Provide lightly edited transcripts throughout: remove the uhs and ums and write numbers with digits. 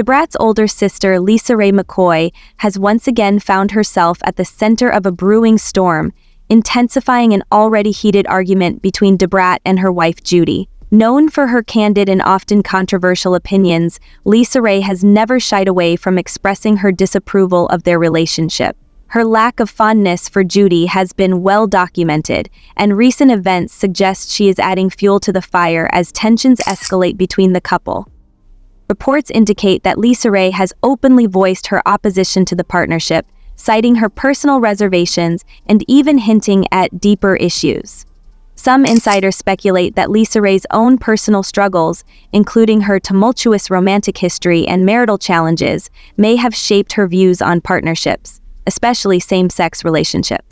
Brat's older sister, LisaRaye McCoy, has once again found herself at the center of a brewing storm, intensifying an already heated argument between Brat and her wife Judy. Known for her candid and often controversial opinions, LisaRaye has never shied away from expressing her disapproval of their relationship. Her lack of fondness for Judy has been well documented, and recent events suggest she is adding fuel to the fire as tensions escalate between the couple. Reports indicate that LisaRaye has openly voiced her opposition to the partnership, citing her personal reservations and even hinting at deeper issues. Some insiders speculate that LisaRaye's own personal struggles, including her tumultuous romantic history and marital challenges, may have shaped her views on partnerships, especially same-sex relationships.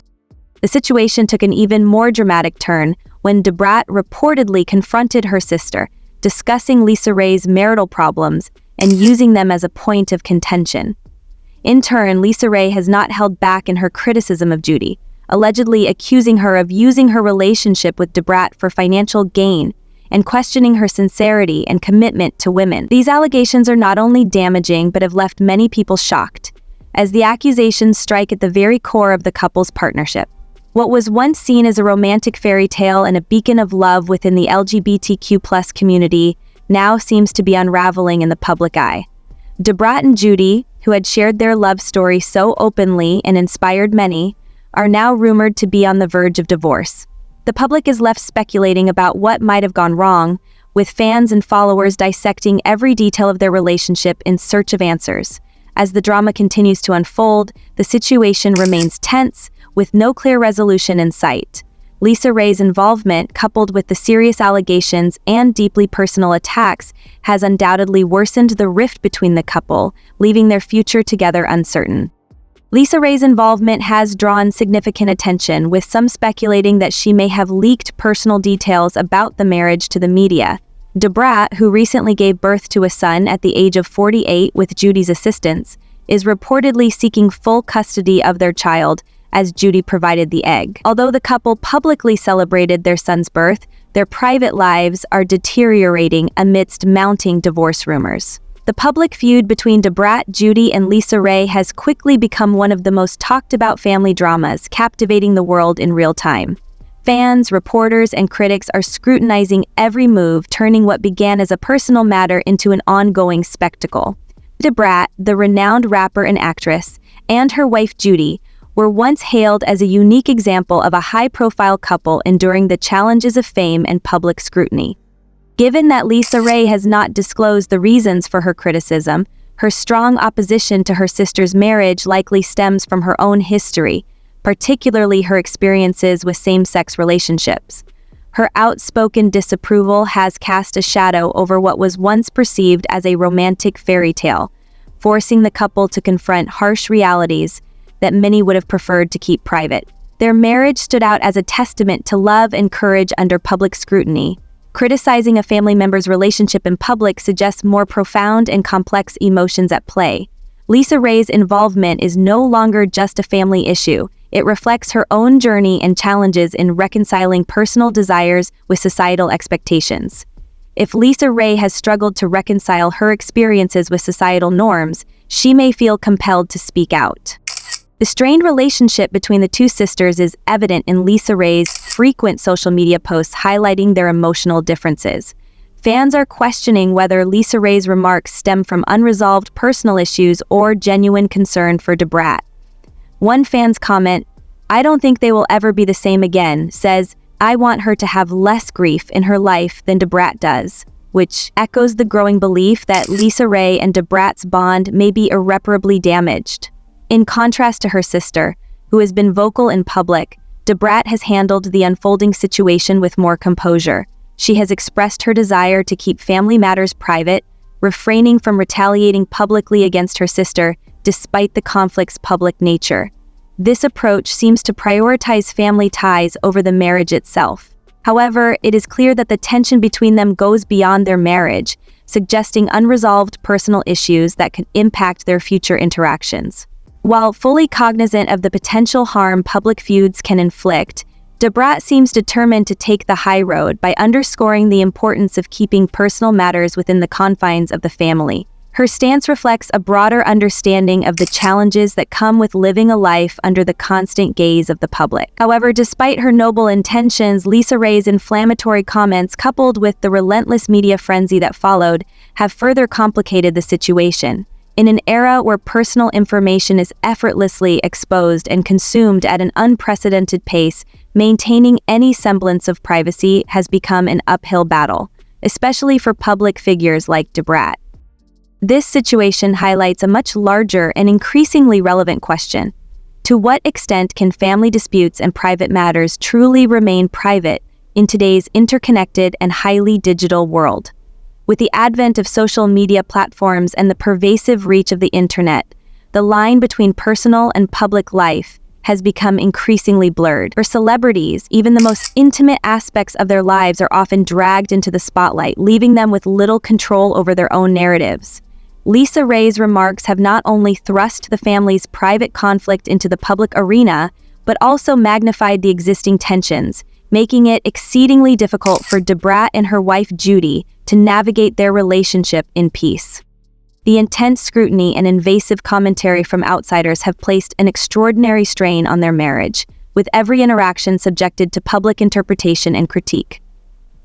The situation took an even more dramatic turn when Brat reportedly confronted her sister, discussing LisaRaye's marital problems and using them as a point of contention. In turn, LisaRaye has not held back in her criticism of Judy, allegedly accusing her of using her relationship with Brat for financial gain and questioning her sincerity and commitment to women. These allegations are not only damaging but have left many people shocked, as the accusations strike at the very core of the couple's partnership. What was once seen as a romantic fairy tale and a beacon of love within the LGBTQ+ community now seems to be unraveling in the public eye. Brat and Judy, who had shared their love story so openly and inspired many, are now rumored to be on the verge of divorce. The public is left speculating about what might have gone wrong, with fans and followers dissecting every detail of their relationship in search of answers. As the drama continues to unfold, the situation remains tense, with no clear resolution in sight. LisaRaye's involvement, coupled with the serious allegations and deeply personal attacks, has undoubtedly worsened the rift between the couple, leaving their future together uncertain. LisaRaye's involvement has drawn significant attention, with some speculating that she may have leaked personal details about the marriage to the media. Brat, who recently gave birth to a son at the age of 48 with Judy's assistance, is reportedly seeking full custody of their child, as Judy provided the egg. Although the couple publicly celebrated their son's birth, their private lives are deteriorating amidst mounting divorce rumors. The public feud between Brat Judy and LisaRaye has quickly become one of the most talked about family dramas, captivating the world in real time. Fans, reporters, and critics are scrutinizing every move, turning what began as a personal matter into an ongoing spectacle. Brat, the renowned rapper and actress, and her wife Judy were once hailed as a unique example of a high-profile couple enduring the challenges of fame and public scrutiny. Given that LisaRaye has not disclosed the reasons for her criticism, her strong opposition to her sister's marriage likely stems from her own history, particularly her experiences with same-sex relationships. Her outspoken disapproval has cast a shadow over what was once perceived as a romantic fairy tale, forcing the couple to confront harsh realities that many would have preferred to keep private. Their marriage stood out as a testament to love and courage under public scrutiny. Criticizing a family member's relationship in public suggests more profound and complex emotions at play. LisaRaye's involvement is no longer just a family issue. It reflects her own journey and challenges in reconciling personal desires with societal expectations. If LisaRaye has struggled to reconcile her experiences with societal norms, she may feel compelled to speak out. The strained relationship between the two sisters is evident in LisaRaye's frequent social media posts highlighting their emotional differences. Fans are questioning whether LisaRaye's remarks stem from unresolved personal issues or genuine concern for Brat. One fan's comment, "I don't think they will ever be the same again," says, "I want her to have less grief in her life than Brat does," which echoes the growing belief that LisaRaye and Brat's bond may be irreparably damaged. In contrast to her sister, who has been vocal in public, Brat has handled the unfolding situation with more composure. She has expressed her desire to keep family matters private, refraining from retaliating publicly against her sister despite the conflict's public nature. This approach seems to prioritize family ties over the marriage itself. However, it is clear that the tension between them goes beyond their marriage, suggesting unresolved personal issues that could impact their future interactions. While fully cognizant of the potential harm public feuds can inflict, Brat seems determined to take the high road by underscoring the importance of keeping personal matters within the confines of the family. Her stance reflects a broader understanding of the challenges that come with living a life under the constant gaze of the public. However, despite her noble intentions, LisaRaye's inflammatory comments, coupled with the relentless media frenzy that followed, have further complicated the situation. In an era where personal information is effortlessly exposed and consumed at an unprecedented pace, maintaining any semblance of privacy has become an uphill battle, especially for public figures like Brat. This situation highlights a much larger and increasingly relevant question. To what extent can family disputes and private matters truly remain private in today's interconnected and highly digital world? With the advent of social media platforms and the pervasive reach of the internet, the line between personal and public life has become increasingly blurred. For celebrities, even the most intimate aspects of their lives are often dragged into the spotlight, leaving them with little control over their own narratives. LisaRaye's remarks have not only thrust the family's private conflict into the public arena, but also magnified the existing tensions, making it exceedingly difficult for Brat and her wife Judy to navigate their relationship in peace. The intense scrutiny and invasive commentary from outsiders have placed an extraordinary strain on their marriage, with every interaction subjected to public interpretation and critique.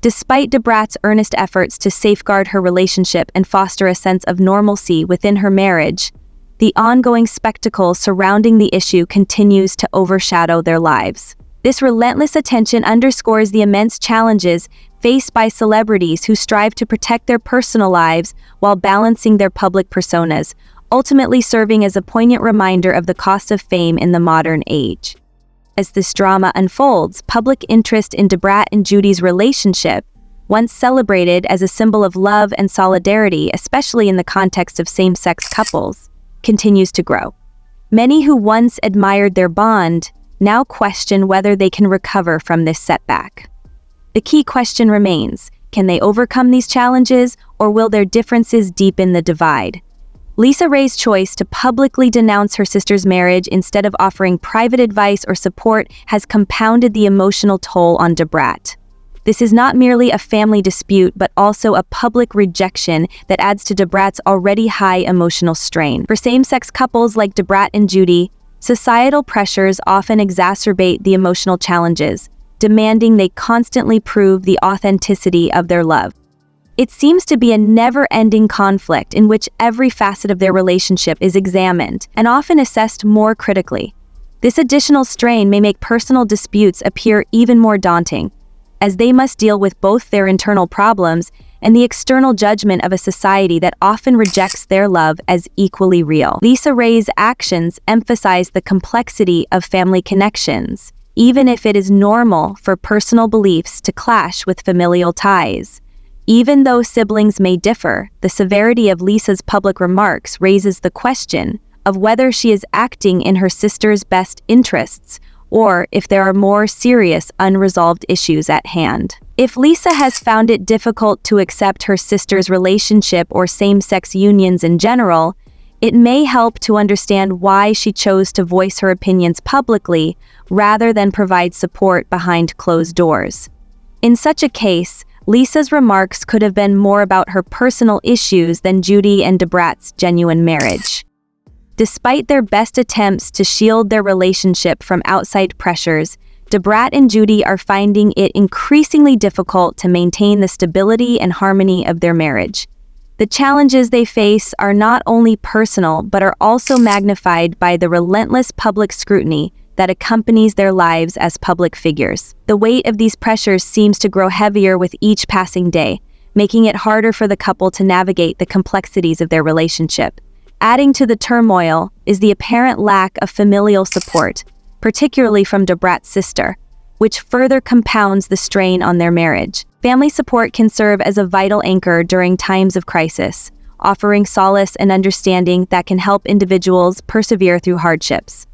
Despite Brat's earnest efforts to safeguard her relationship and foster a sense of normalcy within her marriage, the ongoing spectacle surrounding the issue continues to overshadow their lives. This relentless attention underscores the immense challenges faced by celebrities who strive to protect their personal lives while balancing their public personas, ultimately serving as a poignant reminder of the cost of fame in the modern age. As this drama unfolds, public interest in Brat and Judy's relationship, once celebrated as a symbol of love and solidarity, especially in the context of same-sex couples, continues to grow. Many who once admired their bond now question whether they can recover from this setback. The key question remains: can they overcome these challenges, or will their differences deepen the divide? LisaRaye's choice to publicly denounce her sister's marriage instead of offering private advice or support has compounded the emotional toll on Brat. This is not merely a family dispute, but also a public rejection that adds to Brat's already high emotional strain. For same-sex couples like Brat and Judy, societal pressures often exacerbate the emotional challenges, demanding they constantly prove the authenticity of their love. It seems to be a never-ending conflict in which every facet of their relationship is examined and often assessed more critically. This additional strain may make personal disputes appear even more daunting, as they must deal with both their internal problems and the external judgment of a society that often rejects their love as equally real. LisaRaye's actions emphasize the complexity of family connections, even if it is normal for personal beliefs to clash with familial ties. Even though siblings may differ, the severity of Lisa's public remarks raises the question of whether she is acting in her sister's best interests, or if there are more serious unresolved issues at hand. If Lisa has found it difficult to accept her sister's relationship or same-sex unions in general, it may help to understand why she chose to voice her opinions publicly rather than provide support behind closed doors. In such a case, Lisa's remarks could have been more about her personal issues than Judy and Brat's genuine marriage. Despite their best attempts to shield their relationship from outside pressures, Brat and Judy are finding it increasingly difficult to maintain the stability and harmony of their marriage. The challenges they face are not only personal, but are also magnified by the relentless public scrutiny that accompanies their lives as public figures. The weight of these pressures seems to grow heavier with each passing day, making it harder for the couple to navigate the complexities of their relationship. Adding to the turmoil is the apparent lack of familial support, particularly from Brat's sister, which further compounds the strain on their marriage. Family support can serve as a vital anchor during times of crisis, offering solace and understanding that can help individuals persevere through hardships.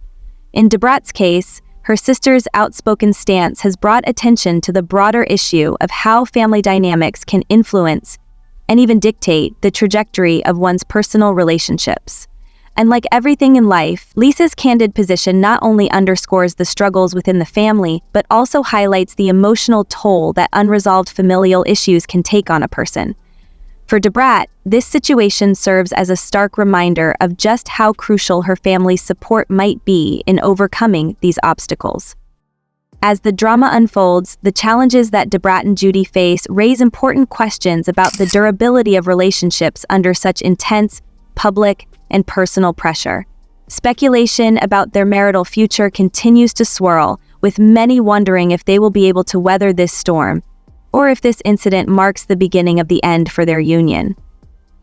In Brat's case, her sister's outspoken stance has brought attention to the broader issue of how family dynamics can influence and even dictate the trajectory of one's personal relationships. And like everything in life, Lisa's candid position not only underscores the struggles within the family, but also highlights the emotional toll that unresolved familial issues can take on a person. For Brat, this situation serves as a stark reminder of just how crucial her family's support might be in overcoming these obstacles. As the drama unfolds, the challenges that Brat and Judy face raise important questions about the durability of relationships under such intense, public, and personal pressure. Speculation about their marital future continues to swirl, with many wondering if they will be able to weather this storm, or if this incident marks the beginning of the end for their union.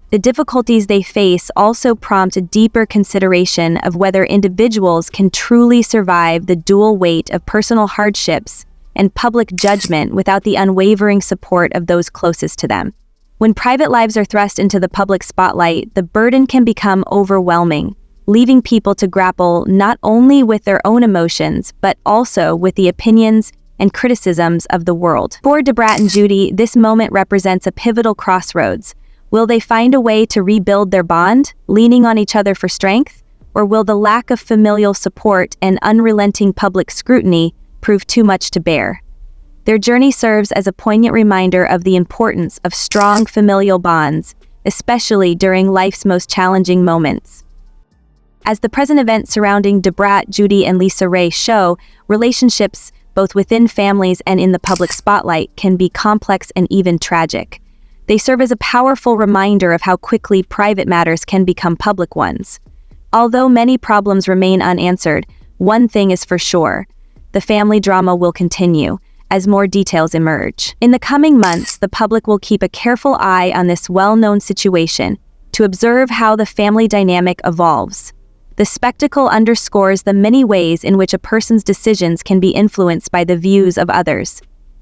The difficulties they face also prompt a deeper consideration of whether individuals can truly survive the dual weight of personal hardships and public judgment without the unwavering support of those closest to them. When private lives are thrust into the public spotlight, the burden can become overwhelming, leaving people to grapple not only with their own emotions, but also with the opinions and criticisms of the world. For Brat and Judy, this moment represents a pivotal crossroads. Will they find a way to rebuild their bond, leaning on each other for strength? Or will the lack of familial support and unrelenting public scrutiny prove too much to bear? Their journey serves as a poignant reminder of the importance of strong familial bonds, especially during life's most challenging moments. As the present events surrounding Brat, Judy, and LisaRaye show, relationships both within families and in the public spotlight can be complex and even tragic. They serve as a powerful reminder of how quickly private matters can become public ones. Although many problems remain unanswered, one thing is for sure: the family drama will continue as more details emerge. In the coming months, the public will keep a careful eye on this well-known situation to observe how the family dynamic evolves. The spectacle underscores the many ways in which a person's decisions can be influenced by the views of others.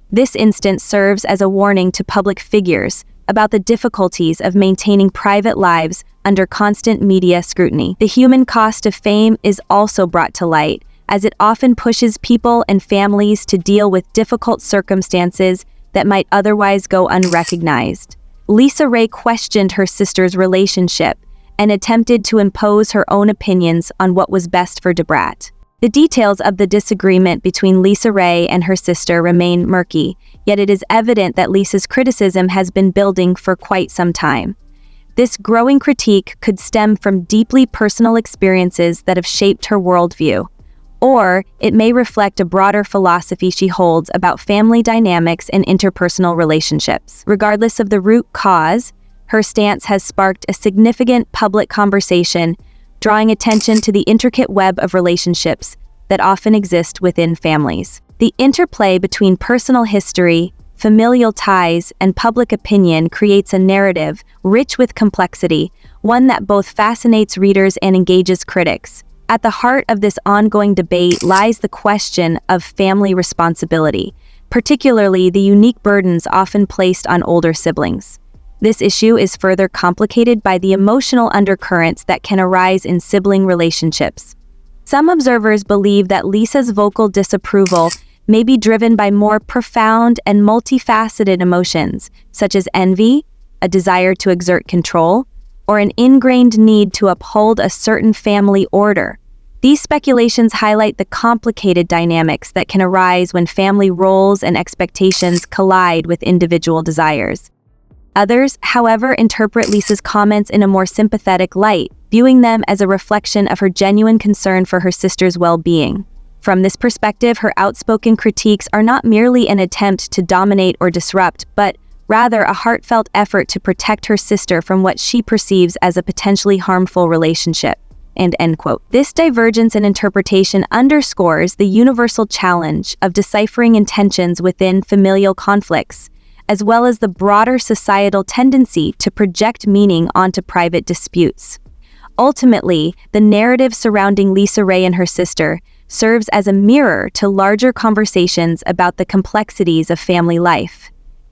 This instance serves as a warning to public figures about the difficulties of maintaining private lives under constant media scrutiny. The human cost of fame is also brought to light, as it often pushes people and families to deal with difficult circumstances that might otherwise go unrecognized. LisaRaye questioned her sister's relationship and attempted to impose her own opinions on what was best for Brat. The details of the disagreement between LisaRaye and her sister remain murky, yet it is evident that Lisa's criticism has been building for quite some time. This growing critique could stem from deeply personal experiences that have shaped her worldview, or it may reflect a broader philosophy she holds about family dynamics and interpersonal relationships. Regardless of the root cause, her stance has sparked a significant public conversation, drawing attention to the intricate web of relationships that often exist within families. The interplay between personal history, familial ties, and public opinion creates a narrative rich with complexity, one that both fascinates readers and engages critics. At the heart of this ongoing debate lies the question of family responsibility, particularly the unique burdens often placed on older siblings. This issue is further complicated by the emotional undercurrents that can arise in sibling relationships. Some observers believe that Lisa's vocal disapproval may be driven by more profound and multifaceted emotions, such as envy, a desire to exert control, or an ingrained need to uphold a certain family order. These speculations highlight the complicated dynamics that can arise when family roles and expectations collide with individual desires. Others, however, interpret Lisa's comments in a more sympathetic light, viewing them as a reflection of her genuine concern for her sister's well-being. From this perspective, her outspoken critiques are not merely an attempt to dominate or disrupt, but rather a heartfelt effort to protect her sister from what she perceives as a potentially harmful relationship. End quote. This divergence in interpretation underscores the universal challenge of deciphering intentions within familial conflicts, as well as the broader societal tendency to project meaning onto private disputes. Ultimately, the narrative surrounding LisaRaye and her sister serves as a mirror to larger conversations about the complexities of family life.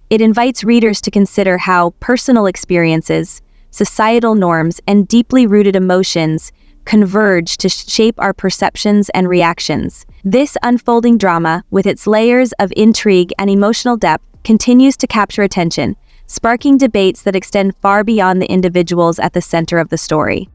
It invites readers to consider how personal experiences, societal norms, and deeply rooted emotions converge to shape our perceptions and reactions. This unfolding drama, with its layers of intrigue and emotional depth, continues to capture attention, sparking debates that extend far beyond the individuals at the center of the story.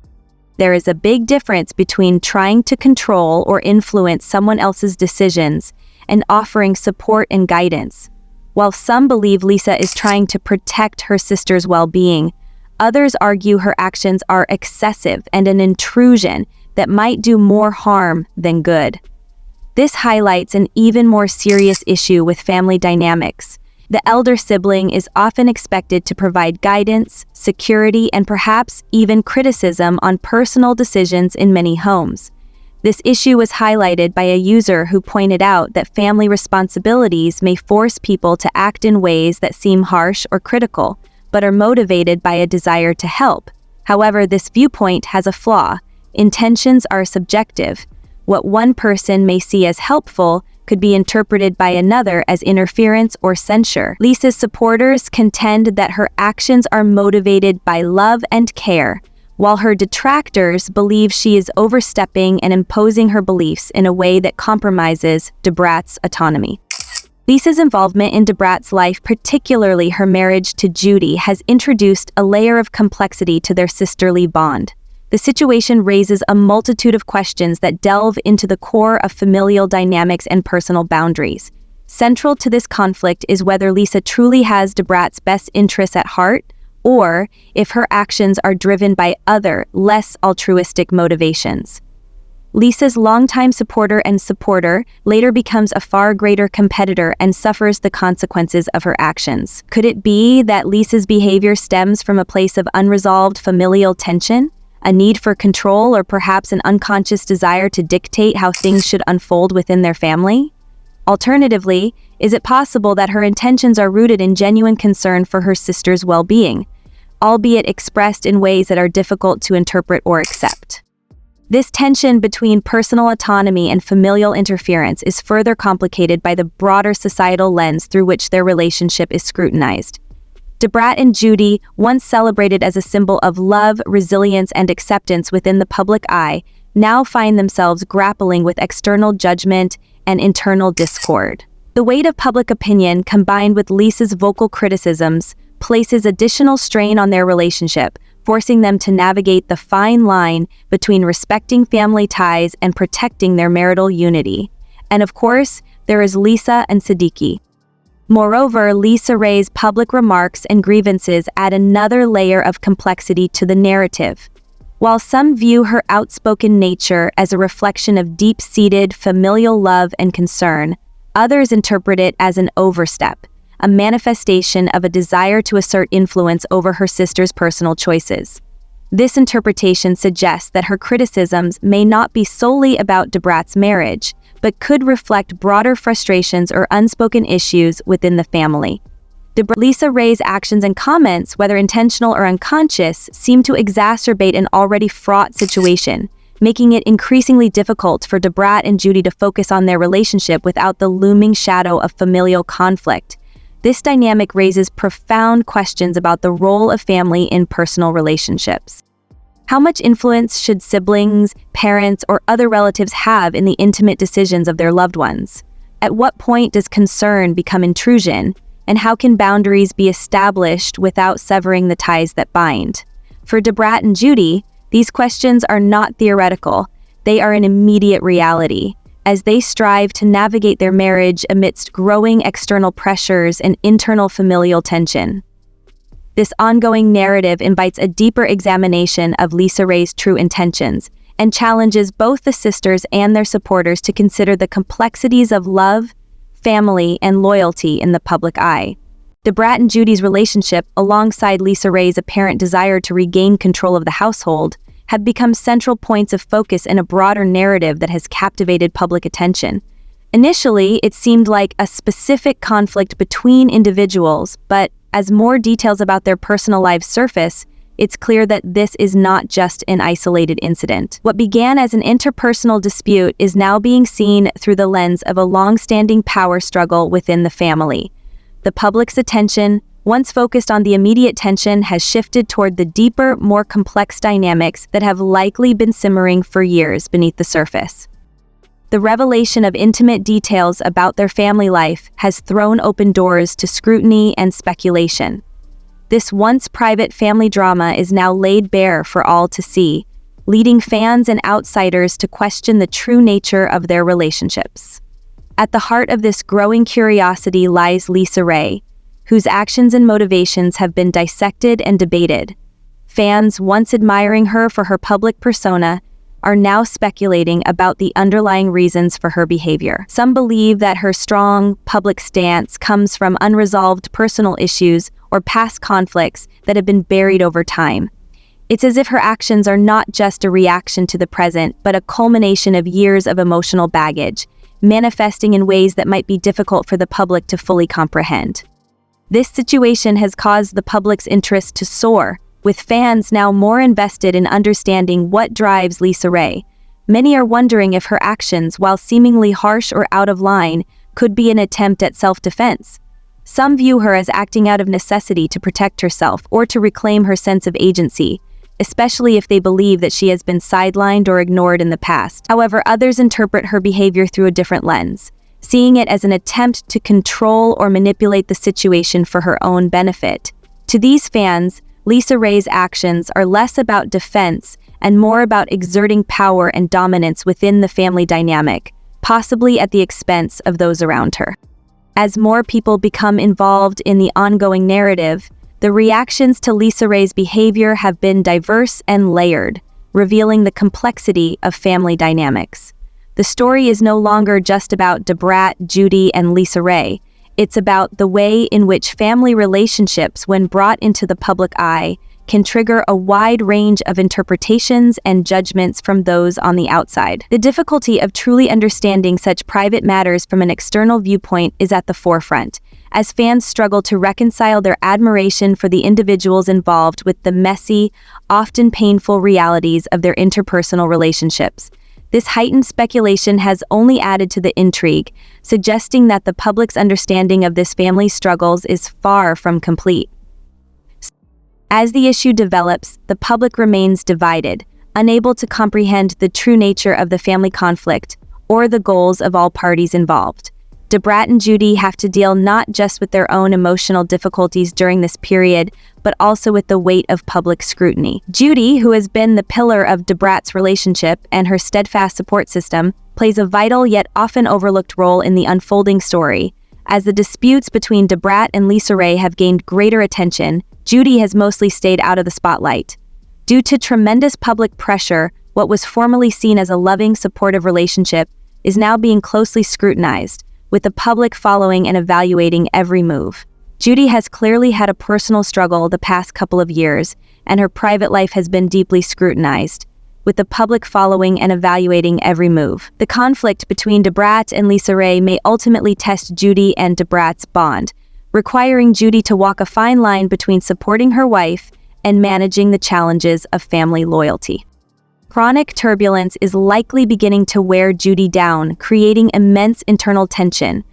There is a big difference between trying to control or influence someone else's decisions and offering support and guidance. While some believe Lisa is trying to protect her sister's well-being, others argue her actions are excessive and an intrusion that might do more harm than good. This highlights an even more serious issue with family dynamics. The elder sibling is often expected to provide guidance, security, and perhaps even criticism on personal decisions in many homes. This issue was highlighted by a user who pointed out that family responsibilities may force people to act in ways that seem harsh or critical, but are motivated by a desire to help. However, this viewpoint has a flaw. Intentions are subjective. What one person may see as helpful could be interpreted by another as interference or censure. Lisa's supporters contend that her actions are motivated by love and care, while her detractors believe she is overstepping and imposing her beliefs in a way that compromises Brat's autonomy. Lisa's involvement in Brat's life, particularly her marriage to Judy, has introduced a layer of complexity to their sisterly bond. The situation raises a multitude of questions that delve into the core of familial dynamics and personal boundaries. Central to this conflict is whether Lisa truly has Brat's best interests at heart, or if her actions are driven by other, less altruistic motivations. Lisa's longtime supporter later becomes a far greater competitor and suffers the consequences of her actions. Could it be that Lisa's behavior stems from a place of unresolved familial tension? A need for control, or perhaps an unconscious desire to dictate how things should unfold within their family? Alternatively, is it possible that her intentions are rooted in genuine concern for her sister's well-being, albeit expressed in ways that are difficult to interpret or accept? This tension between personal autonomy and familial interference is further complicated by the broader societal lens through which their relationship is scrutinized. Brat and Judy, once celebrated as a symbol of love, resilience, and acceptance within the public eye, now find themselves grappling with external judgment and internal discord. The weight of public opinion, combined with Lisa's vocal criticisms, places additional strain on their relationship, forcing them to navigate the fine line between respecting family ties and protecting their marital unity. And of course, there is Lisa and Siddiqui. Moreover, LisaRaye's public remarks and grievances add another layer of complexity to the narrative. While some view her outspoken nature as a reflection of deep-seated familial love and concern, others interpret it as an overstep, a manifestation of a desire to assert influence over her sister's personal choices. This interpretation suggests that her criticisms may not be solely about Brat's marriage, but could reflect broader frustrations or unspoken issues within the family. LisaRaye's actions and comments, whether intentional or unconscious, seem to exacerbate an already fraught situation, making it increasingly difficult for Brat and Judy to focus on their relationship without the looming shadow of familial conflict. This dynamic raises profound questions about the role of family in personal relationships. How much influence should siblings, parents, or other relatives have in the intimate decisions of their loved ones? At what point does concern become intrusion? And how can boundaries be established without severing the ties that bind? For Brat and Judy, these questions are not theoretical. They are an immediate reality, as they strive to navigate their marriage amidst growing external pressures and internal familial tension. This ongoing narrative invites a deeper examination of LisaRaye's true intentions and challenges both the sisters and their supporters to consider the complexities of love, family, and loyalty in the public eye. Brat and Judy's relationship, alongside LisaRaye's apparent desire to regain control of the household, have become central points of focus in a broader narrative that has captivated public attention. Initially, it seemed like a specific conflict between individuals, but as more details about their personal lives surface, it's clear that this is not just an isolated incident. What began as an interpersonal dispute is now being seen through the lens of a long-standing power struggle within the family. The public's attention, once focused on the immediate tension, has shifted toward the deeper, more complex dynamics that have likely been simmering for years beneath the surface. The revelation of intimate details about their family life has thrown open doors to scrutiny and speculation. This once private family drama is now laid bare for all to see, leading fans and outsiders to question the true nature of their relationships. At the heart of this growing curiosity lies LisaRaye, whose actions and motivations have been dissected and debated. Fans, once admiring her for her public persona, are now speculating about the underlying reasons for her behavior. Some believe that her strong public stance comes from unresolved personal issues or past conflicts that have been buried over time. It's as if her actions are not just a reaction to the present, but a culmination of years of emotional baggage, manifesting in ways that might be difficult for the public to fully comprehend. This situation has caused the public's interest to soar, with fans now more invested in understanding what drives LisaRaye. Many are wondering if her actions, while seemingly harsh or out of line, could be an attempt at self-defense. Some view her as acting out of necessity to protect herself or to reclaim her sense of agency, especially if they believe that she has been sidelined or ignored in the past. However, others interpret her behavior through a different lens, seeing it as an attempt to control or manipulate the situation for her own benefit. To these fans, LisaRaye's actions are less about defense and more about exerting power and dominance within the family dynamic, possibly at the expense of those around her. As more people become involved in the ongoing narrative, the reactions to LisaRaye's behavior have been diverse and layered, revealing the complexity of family dynamics. The story is no longer just about Brat, Judy, and LisaRaye. It's about the way in which family relationships, when brought into the public eye, can trigger a wide range of interpretations and judgments from those on the outside. The difficulty of truly understanding such private matters from an external viewpoint is at the forefront, as fans struggle to reconcile their admiration for the individuals involved with the messy, often painful realities of their interpersonal relationships. This heightened speculation has only added to the intrigue, suggesting that the public's understanding of this family's struggles is far from complete. As the issue develops, the public remains divided, unable to comprehend the true nature of the family conflict or the goals of all parties involved. Brat and Judy have to deal not just with their own emotional difficulties during this period, but also with the weight of public scrutiny. Judy, who has been the pillar of Brat's relationship and her steadfast support system, plays a vital yet often overlooked role in the unfolding story. As the disputes between Brat and LisaRaye have gained greater attention, Judy has mostly stayed out of the spotlight. Due to tremendous public pressure, what was formerly seen as a loving, supportive relationship is now being closely scrutinized, with the public following and evaluating every move. Judy has clearly had a personal struggle the past couple of years, and her private life has been deeply scrutinized, with the public following and evaluating every move. The conflict between Brat and LisaRaye may ultimately test Judy and Brat's bond, requiring Judy to walk a fine line between supporting her wife and managing the challenges of family loyalty. Chronic turbulence is likely beginning to wear Judy down, creating immense internal tension.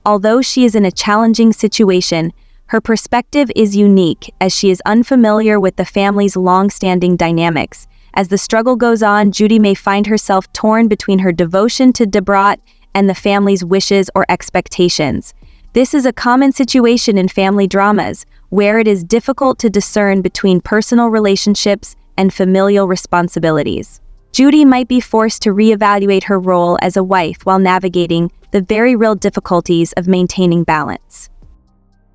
Although she is in a challenging situation, her perspective is unique as she is unfamiliar with the family's long-standing dynamics. As the struggle goes on, Judy may find herself torn between her devotion to Brat and the family's wishes or expectations. This is a common situation in family dramas, where it is difficult to discern between personal relationships and familial responsibilities. Judy might be forced to reevaluate her role as a wife while navigating the very real difficulties of maintaining balance.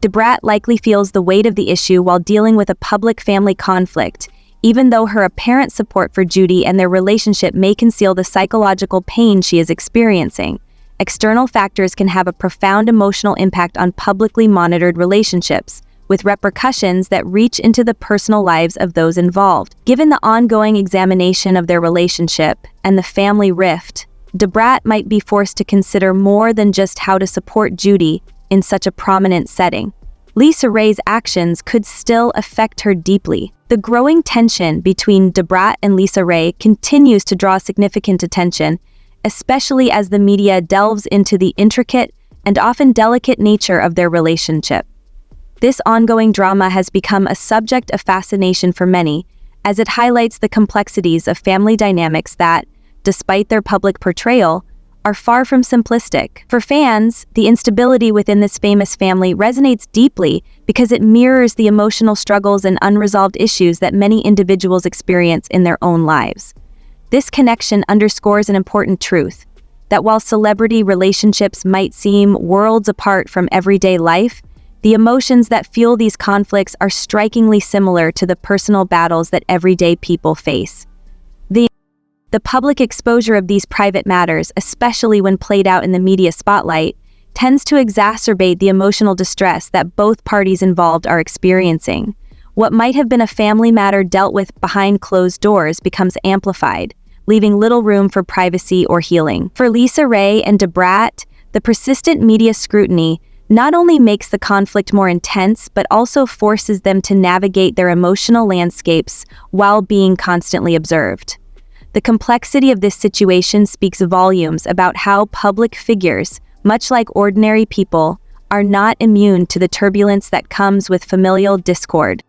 Brat likely feels the weight of the issue while dealing with a public family conflict, even though her apparent support for Judy and their relationship may conceal the psychological pain she is experiencing. External factors can have a profound emotional impact on publicly monitored relationships, with repercussions that reach into the personal lives of those involved. Given the ongoing examination of their relationship and the family rift, Brat might be forced to consider more than just how to support Judy in such a prominent setting. LisaRaye's actions could still affect her deeply. The growing tension between Brat and LisaRaye continues to draw significant attention, especially as the media delves into the intricate and often delicate nature of their relationship. This ongoing drama has become a subject of fascination for many, as it highlights the complexities of family dynamics that, despite their public portrayal, are far from simplistic. For fans, the instability within this famous family resonates deeply because it mirrors the emotional struggles and unresolved issues that many individuals experience in their own lives. This connection underscores an important truth, that while celebrity relationships might seem worlds apart from everyday life, the emotions that fuel these conflicts are strikingly similar to the personal battles that everyday people face. The public exposure of these private matters, especially when played out in the media spotlight, tends to exacerbate the emotional distress that both parties involved are experiencing. What might have been a family matter dealt with behind closed doors becomes amplified, leaving little room for privacy or healing. For LisaRaye and Brat, the persistent media scrutiny not only makes the conflict more intense, but also forces them to navigate their emotional landscapes while being constantly observed. The complexity of this situation speaks volumes about how public figures, much like ordinary people, are not immune to the turbulence that comes with familial discord.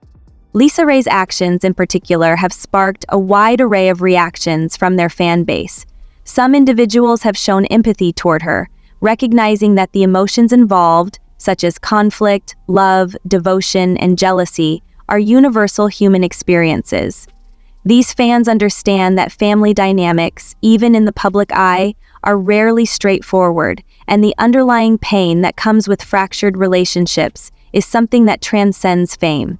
LisaRaye's actions in particular have sparked a wide array of reactions from their fan base. Some individuals have shown empathy toward her, recognizing that the emotions involved, such as conflict, love, devotion, and jealousy, are universal human experiences. These fans understand that family dynamics, even in the public eye, are rarely straightforward, and the underlying pain that comes with fractured relationships is something that transcends fame.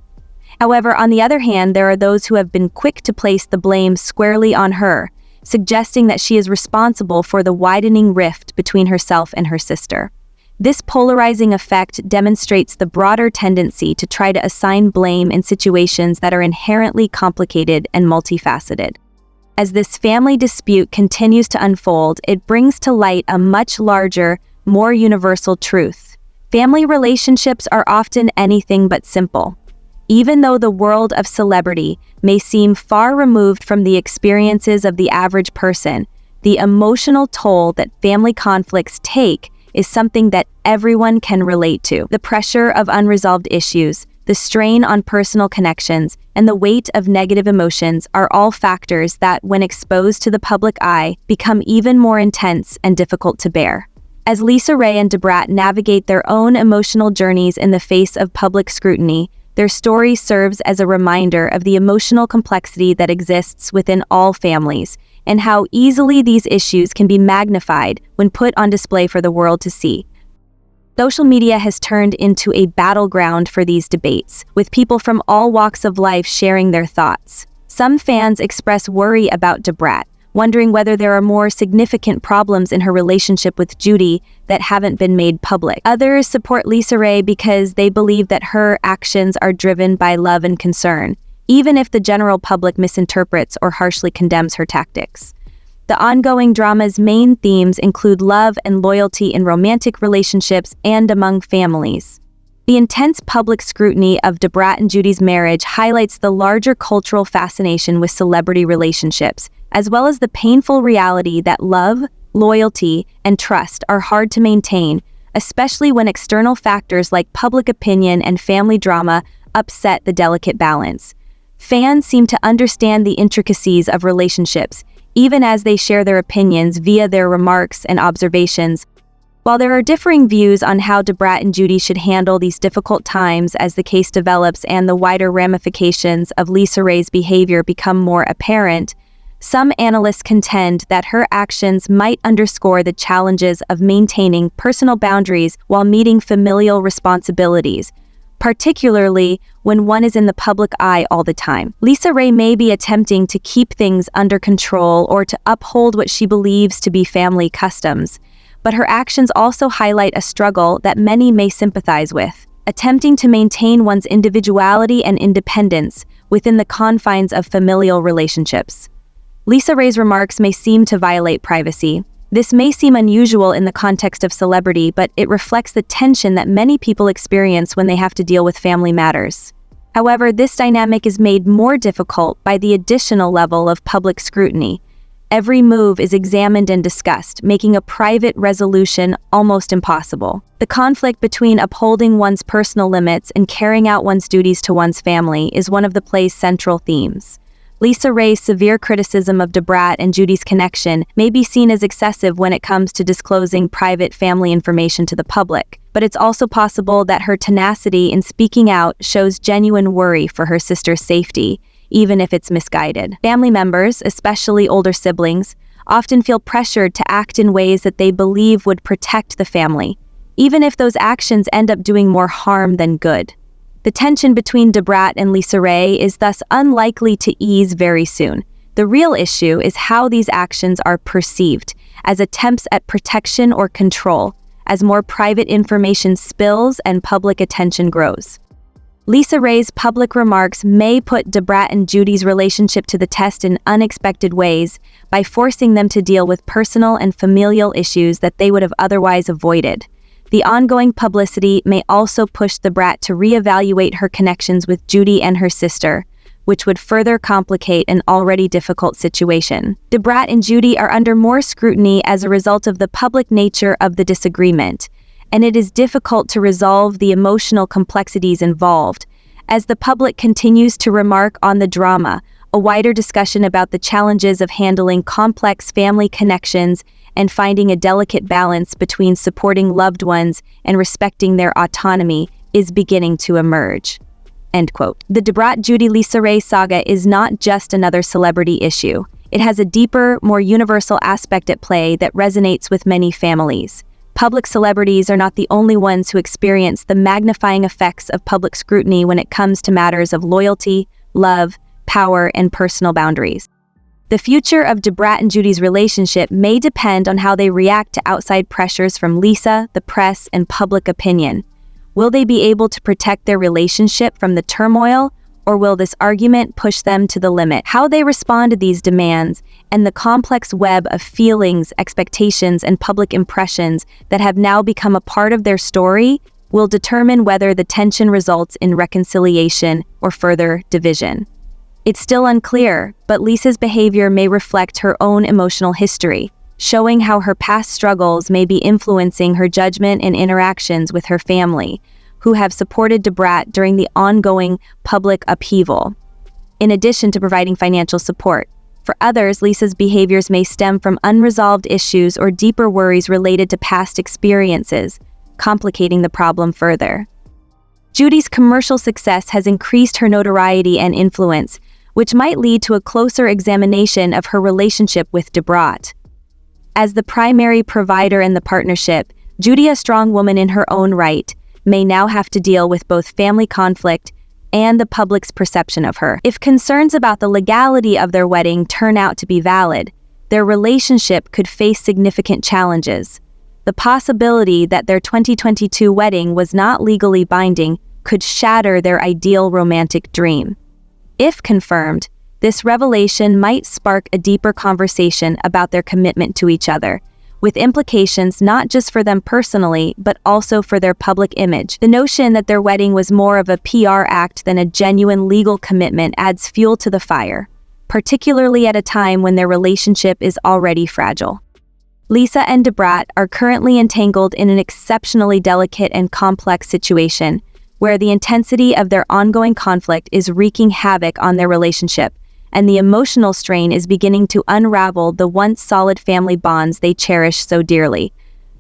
However, on the other hand, there are those who have been quick to place the blame squarely on her, suggesting that she is responsible for the widening rift between herself and her sister. This polarizing effect demonstrates the broader tendency to try to assign blame in situations that are inherently complicated and multifaceted. As this family dispute continues to unfold, it brings to light a much larger, more universal truth. Family relationships are often anything but simple. Even though the world of celebrity may seem far removed from the experiences of the average person, the emotional toll that family conflicts take is something that everyone can relate to. The pressure of unresolved issues, the strain on personal connections, and the weight of negative emotions are all factors that, when exposed to the public eye, become even more intense and difficult to bear. As LisaRaye and Brat navigate their own emotional journeys in the face of public scrutiny, their story serves as a reminder of the emotional complexity that exists within all families, and how easily these issues can be magnified when put on display for the world to see. Social media has turned into a battleground for these debates, with people from all walks of life sharing their thoughts. Some fans express worry about Brat, wondering whether there are more significant problems in her relationship with Judy that haven't been made public. Others support LisaRaye because they believe that her actions are driven by love and concern, even if the general public misinterprets or harshly condemns her tactics. The ongoing drama's main themes include love and loyalty in romantic relationships and among families. The intense public scrutiny of Brat and Judy's marriage highlights the larger cultural fascination with celebrity relationships, as well as the painful reality that love, loyalty, and trust are hard to maintain, especially when external factors like public opinion and family drama upset the delicate balance. Fans seem to understand the intricacies of relationships, even as they share their opinions via their remarks and observations. While there are differing views on how Brat and Judy should handle these difficult times as the case develops and the wider ramifications of LisaRaye's behavior become more apparent, some analysts contend that her actions might underscore the challenges of maintaining personal boundaries while meeting familial responsibilities, particularly when one is in the public eye all the time. LisaRaye may be attempting to keep things under control or to uphold what she believes to be family customs, but her actions also highlight a struggle that many may sympathize with, attempting to maintain one's individuality and independence within the confines of familial relationships. LisaRaye's remarks may seem to violate privacy. This may seem unusual in the context of celebrity, but it reflects the tension that many people experience when they have to deal with family matters. However, this dynamic is made more difficult by the additional level of public scrutiny. Every move is examined and discussed, making a private resolution almost impossible. The conflict between upholding one's personal limits and carrying out one's duties to one's family is one of the play's central themes. LisaRaye's severe criticism of Brat and Judy's connection may be seen as excessive when it comes to disclosing private family information to the public, but it's also possible that her tenacity in speaking out shows genuine worry for her sister's safety, even if it's misguided. Family members, especially older siblings, often feel pressured to act in ways that they believe would protect the family, even if those actions end up doing more harm than good. The tension between Brat and LisaRaye is thus unlikely to ease very soon. The real issue is how these actions are perceived, as attempts at protection or control, as more private information spills and public attention grows. LisaRaye's public remarks may put Brat and Judy's relationship to the test in unexpected ways by forcing them to deal with personal and familial issues that they would have otherwise avoided. The ongoing publicity may also push the Brat to reevaluate her connections with Judy and her sister, which would further complicate an already difficult situation. Brat and Judy are under more scrutiny as a result of the public nature of the disagreement, and it is difficult to resolve the emotional complexities involved. As the public continues to remark on the drama, a wider discussion about the challenges of handling complex family connections and finding a delicate balance between supporting loved ones and respecting their autonomy is beginning to emerge. End quote. The Brat Judy LisaRaye saga is not just another celebrity issue. It has a deeper, more universal aspect at play that resonates with many families. Public celebrities are not the only ones who experience the magnifying effects of public scrutiny when it comes to matters of loyalty, love, power, and personal boundaries. The future of Brat and Judy's relationship may depend on how they react to outside pressures from Lisa, the press, and public opinion. Will they be able to protect their relationship from the turmoil, or will this argument push them to the limit? How they respond to these demands and the complex web of feelings, expectations, and public impressions that have now become a part of their story will determine whether the tension results in reconciliation or further division. It's still unclear, but Lisa's behavior may reflect her own emotional history, showing how her past struggles may be influencing her judgment and interactions with her family, who have supported Brat during the ongoing public upheaval. In addition to providing financial support, for others, Lisa's behaviors may stem from unresolved issues or deeper worries related to past experiences, complicating the problem further. Judy's commercial success has increased her notoriety and influence, which might lead to a closer examination of her relationship with Brat. As the primary provider in the partnership, Judy, a strong woman in her own right, may now have to deal with both family conflict and the public's perception of her. If concerns about the legality of their wedding turn out to be valid, their relationship could face significant challenges. The possibility that their 2022 wedding was not legally binding could shatter their ideal romantic dream. If confirmed, this revelation might spark a deeper conversation about their commitment to each other, with implications not just for them personally, but also for their public image. The notion that their wedding was more of a PR act than a genuine legal commitment adds fuel to the fire, particularly at a time when their relationship is already fragile. Lisa and Brat are currently entangled in an exceptionally delicate and complex situation, where the intensity of their ongoing conflict is wreaking havoc on their relationship, and the emotional strain is beginning to unravel the once solid family bonds they cherish so dearly.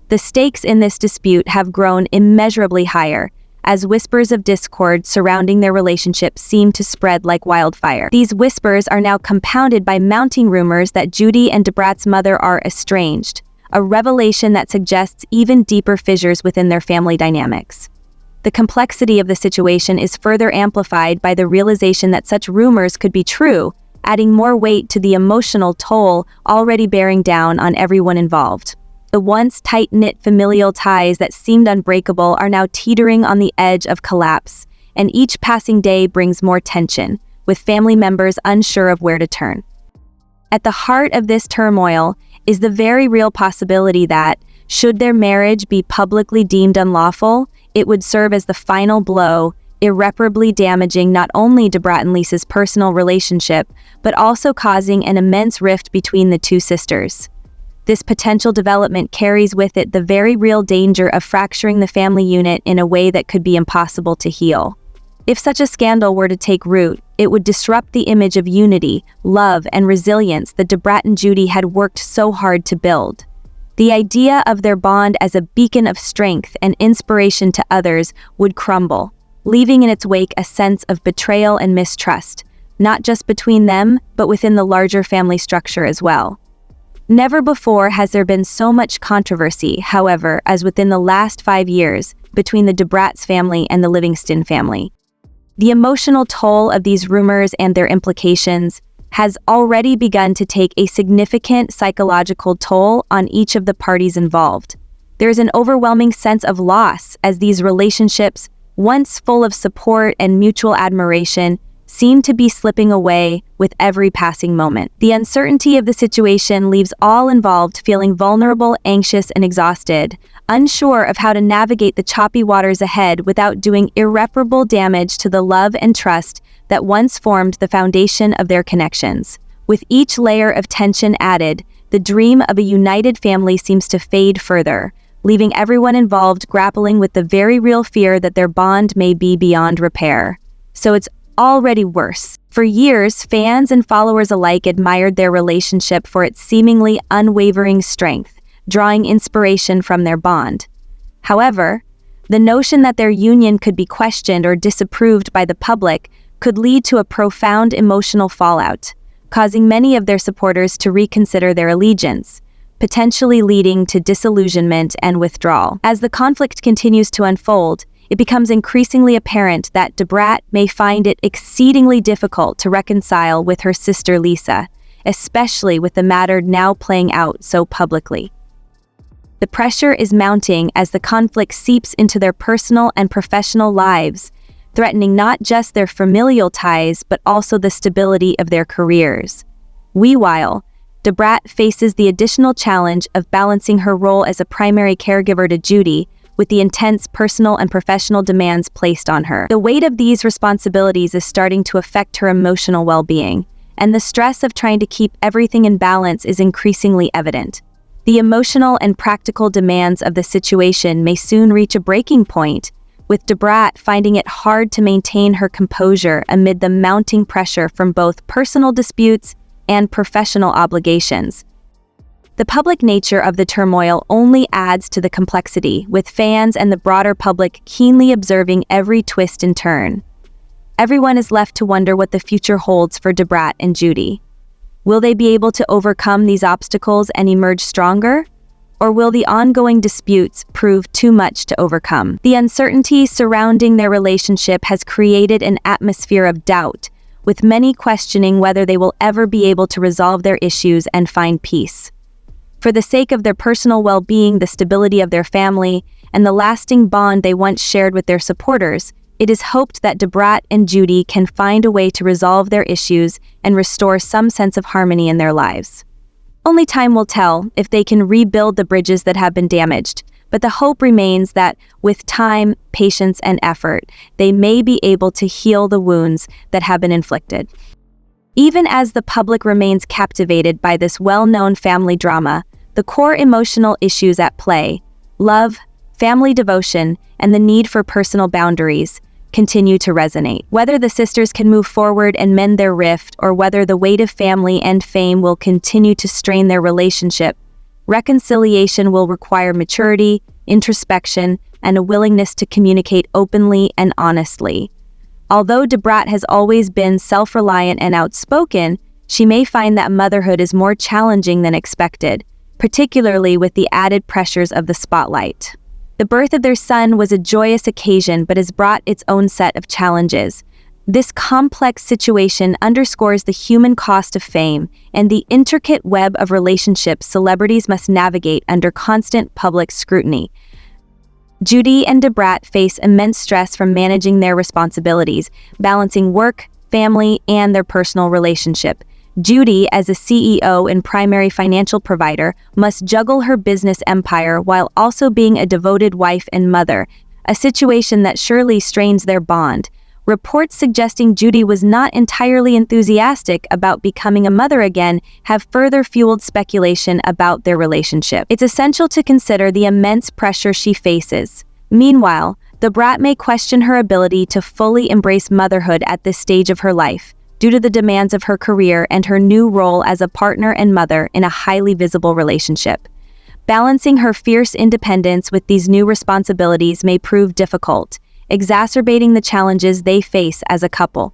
The stakes in this dispute have grown immeasurably higher, as whispers of discord surrounding their relationship seem to spread like wildfire. These whispers are now compounded by mounting rumors that Judy and Brat's mother are estranged, a revelation that suggests even deeper fissures within their family dynamics. The complexity of the situation is further amplified by the realization that such rumors could be true, adding more weight to the emotional toll already bearing down on everyone involved. The once tight-knit familial ties that seemed unbreakable are now teetering on the edge of collapse, and each passing day brings more tension, with family members unsure of where to turn. At the heart of this turmoil is the very real possibility that, should their marriage be publicly deemed unlawful, it would serve as the final blow, irreparably damaging not only Brat and Lisa's personal relationship, but also causing an immense rift between the two sisters. This potential development carries with it the very real danger of fracturing the family unit in a way that could be impossible to heal. If such a scandal were to take root, it would disrupt the image of unity, love, and resilience that Brat and Judy had worked so hard to build. The idea of their bond as a beacon of strength and inspiration to others would crumble, leaving in its wake a sense of betrayal and mistrust, not just between them, but within the larger family structure as well. Never before has there been so much controversy, however, as within the last 5 years between the de Brat's family and the Livingston family. The emotional toll of these rumors and their implications has already begun to take a significant psychological toll on each of the parties involved. There is an overwhelming sense of loss as these relationships, once full of support and mutual admiration, seem to be slipping away with every passing moment. The uncertainty of the situation leaves all involved feeling vulnerable, anxious, and exhausted, unsure of how to navigate the choppy waters ahead without doing irreparable damage to the love and trust that once formed the foundation of their connections. With each layer of tension added, the dream of a united family seems to fade further, leaving everyone involved grappling with the very real fear that their bond may be beyond repair. So it's already worse. For years, fans and followers alike admired their relationship for its seemingly unwavering strength, drawing inspiration from their bond. However, the notion that their union could be questioned or disapproved by the public could lead to a profound emotional fallout, causing many of their supporters to reconsider their allegiance, potentially leading to disillusionment and withdrawal. As the conflict continues to unfold, it becomes increasingly apparent that de Brat may find it exceedingly difficult to reconcile with her sister Lisa, especially with the matter now playing out so publicly. The pressure is mounting as the conflict seeps into their personal and professional lives, threatening not just their familial ties but also the stability of their careers. Meanwhile, de Brat faces the additional challenge of balancing her role as a primary caregiver to Judy with the intense personal and professional demands placed on her. The weight of these responsibilities is starting to affect her emotional well-being, and the stress of trying to keep everything in balance is increasingly evident. The emotional and practical demands of the situation may soon reach a breaking point, with de Brat finding it hard to maintain her composure amid the mounting pressure from both personal disputes and professional obligations. The public nature of the turmoil only adds to the complexity, with fans and the broader public keenly observing every twist and turn. Everyone is left to wonder what the future holds for de Brat and Judy. Will they be able to overcome these obstacles and emerge stronger? Or will the ongoing disputes prove too much to overcome? The uncertainty surrounding their relationship has created an atmosphere of doubt, with many questioning whether they will ever be able to resolve their issues and find peace. For the sake of their personal well-being, the stability of their family, and the lasting bond they once shared with their supporters, it is hoped that de Brat and Judy can find a way to resolve their issues and restore some sense of harmony in their lives. Only time will tell if they can rebuild the bridges that have been damaged, but the hope remains that with time, patience, and effort, they may be able to heal the wounds that have been inflicted. Even as the public remains captivated by this well-known family drama, the core emotional issues at play, love, family devotion, and the need for personal boundaries, continue to resonate. Whether the sisters can move forward and mend their rift, or whether the weight of family and fame will continue to strain their relationship, reconciliation will require maturity, introspection, and a willingness to communicate openly and honestly. Although de Brat has always been self-reliant and outspoken, she may find that motherhood is more challenging than expected, particularly with the added pressures of the spotlight. The birth of their son was a joyous occasion but has brought its own set of challenges. This complex situation underscores the human cost of fame and the intricate web of relationships celebrities must navigate under constant public scrutiny. Judy and de Brat face immense stress from managing their responsibilities, balancing work, family, and their personal relationship. Judy, as a CEO and primary financial provider, must juggle her business empire while also being a devoted wife and mother, a situation that surely strains their bond. Reports suggesting Judy was not entirely enthusiastic about becoming a mother again have further fueled speculation about their relationship. It's essential to consider the immense pressure she faces. Meanwhile, the Brat may question her ability to fully embrace motherhood at this stage of her life, due to the demands of her career and her new role as a partner and mother in a highly visible relationship. Balancing her fierce independence with these new responsibilities may prove difficult, exacerbating the challenges they face as a couple.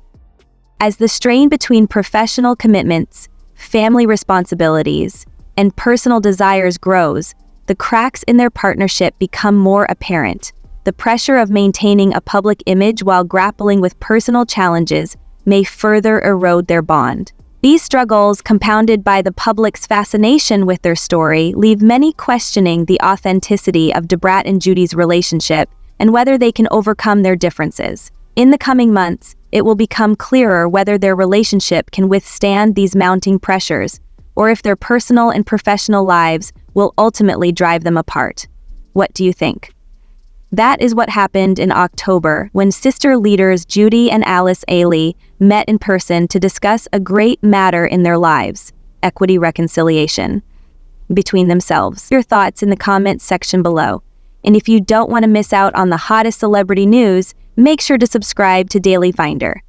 As the strain between professional commitments, family responsibilities, and personal desires grows, the cracks in their partnership become more apparent. The pressure of maintaining a public image while grappling with personal challenges may further erode their bond. These struggles, compounded by the public's fascination with their story, leave many questioning the authenticity of Brat and Judy's relationship and whether they can overcome their differences. In the coming months, it will become clearer whether their relationship can withstand these mounting pressures, or if their personal and professional lives will ultimately drive them apart. What do you think? That is what happened in October when sister leaders Judy and LisaRaye met in person to discuss a great matter in their lives: equity reconciliation between themselves. Your thoughts in the comments section below. And if you don't want to miss out on the hottest celebrity news, make sure to subscribe to Daily Finder.